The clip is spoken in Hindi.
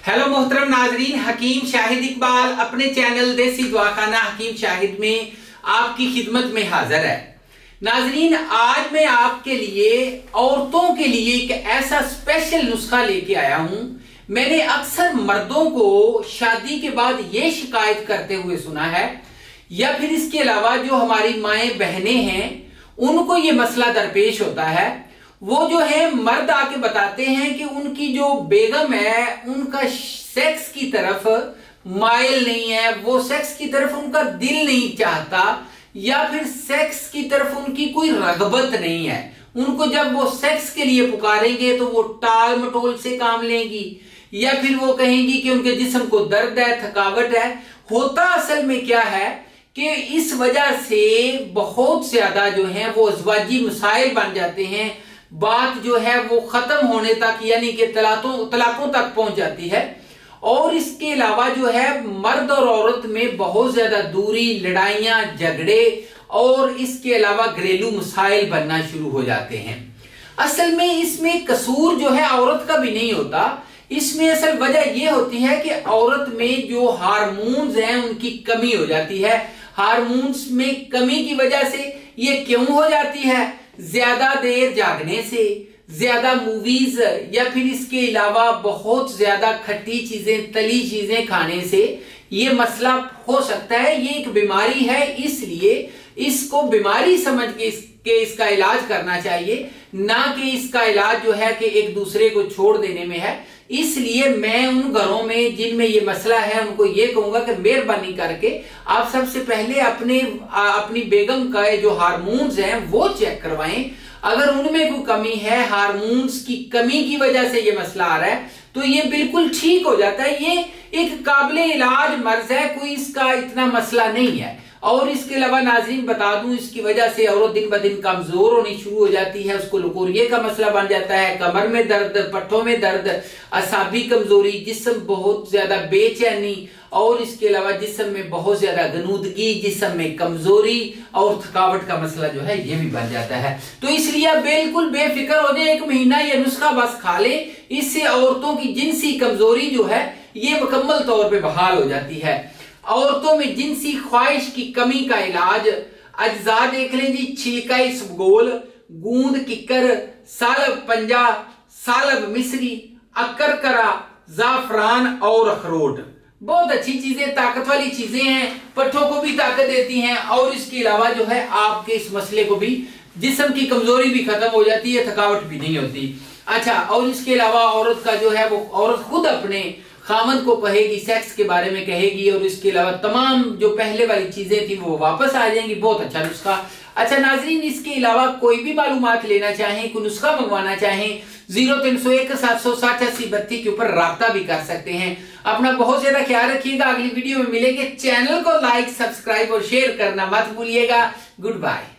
हेलो मोहतरम नाजरीन, हकीम शाहिद इकबाल अपने चैनल देसी दवाखाना हकीम शाहिद में आपकी खिदमत में हाजिर है। नाजरीन, आज मैं आपके लिए औरतों के लिए एक ऐसा स्पेशल नुस्खा लेके आया हूं। मैंने अक्सर मर्दों को शादी के बाद ये शिकायत करते हुए सुना है, या फिर इसके अलावा जो हमारी माएं बहनें हैं उनको ये मसला दरपेश होता है। वो जो है मर्द आके बताते हैं कि उनकी जो बेगम है उनका सेक्स की तरफ माइल नहीं है, वो सेक्स की तरफ उनका दिल नहीं चाहता, या फिर सेक्स की तरफ उनकी कोई रगबत नहीं है। उनको जब वो सेक्स के लिए पुकारेंगे तो वो टाल मटोल से काम लेंगी, या फिर वो कहेंगी कि उनके जिस्म को दर्द है, थकावट है। होता असल में क्या है कि इस वजह से बहुत ज्यादा जो है वो अज़वाजी मसाइल बन जाते हैं। बात जो है वो खत्म होने तक यानी कि तलाकों तक पहुंच जाती है। और इसके अलावा जो है मर्द और औरत में बहुत ज्यादा दूरी, लड़ाइयां, झगड़े और इसके अलावा घरेलू मसाइल बनना शुरू हो जाते हैं। असल में इसमें कसूर जो है औरत का भी नहीं होता। इसमें असल वजह यह होती है कि औरत में जो हार्मोन्स हैं उनकी कमी हो जाती है। हार्मोन्स में कमी की वजह से ये क्यों हो जाती है? ज्यादा देर जागने से, ज्यादा मूवीज, या फिर इसके अलावा बहुत ज्यादा खट्टी चीजें, तली चीजें खाने से ये मसला हो सकता है। ये एक बीमारी है, इसलिए इसको बीमारी समझ के इसका इलाज करना चाहिए, ना कि इसका इलाज जो है कि एक दूसरे को छोड़ देने में है। इसलिए मैं उन घरों में जिनमें ये मसला है उनको ये कहूंगा कि मेहरबानी करके आप सबसे पहले अपनी बेगम का जो हार्मोन्स हैं वो चेक करवाएं। अगर उनमें कोई कमी है, हार्मोन्स की कमी की वजह से ये मसला आ रहा है, तो ये बिल्कुल ठीक हो जाता है। ये एक काबिल इलाज मर्ज है, कोई इसका इतना मसला नहीं है। और इसके अलावा नाजरीन बता दूं, इसकी वजह से औरत दिन ब दिन कमजोर होनी शुरू हो जाती है। उसको लकोरिये का मसला बन जाता है, कमर में दर्द, पट्टों में दर्द, असाबी कमजोरी, जिस्म बहुत ज्यादा बेचैनी, और इसके अलावा जिस्म में बहुत ज्यादा गनूदगी, जिस्म में कमजोरी और थकावट का मसला जो है ये भी बन जाता है। तो इसलिए आप बिल्कुल बेफिक्र हो जाए, 1 महीना ये नुस्खा बस खा ले। इससे औरतों की जिनसी कमजोरी जो है ये मुकम्मल तौर पर बहाल हो जाती है। औरतों में जिनसी ख्वाहिश की कमी का इलाज अज्जा देख लें जी। छिलका इसबगोल, गूंद किक्कर, सालब पंजा, सालब मिस्री, अकरकरा, जाफरान और अखरोट बहुत अच्छी चीजें, ताकत वाली चीजें हैं, पट्ठों को भी ताकत देती हैं। और इसके अलावा जो है आपके इस मसले को भी, जिस्म की कमजोरी भी खत्म हो जाती है, थकावट भी नहीं होती। अच्छा, और इसके अलावा औरत का जो है वो औरत खुद अपने खामन को कहेगी, सेक्स के बारे में कहेगी, और इसके अलावा तमाम जो पहले वाली चीजें थी वो वापस आ जाएंगी। बहुत अच्छा नुस्खा। अच्छा नाजरीन, इसके अलावा कोई भी मालूमात लेना चाहें, कोई नुस्खा मंगवाना चाहें, 0301 760 80 32 के ऊपर राब्ता भी कर सकते हैं। अपना बहुत ज्यादा ख्याल रखिएगा। अगली वीडियो में मिलेंगे। चैनल को लाइक, सब्सक्राइब और शेयर करना मत भूलिएगा। Good bye.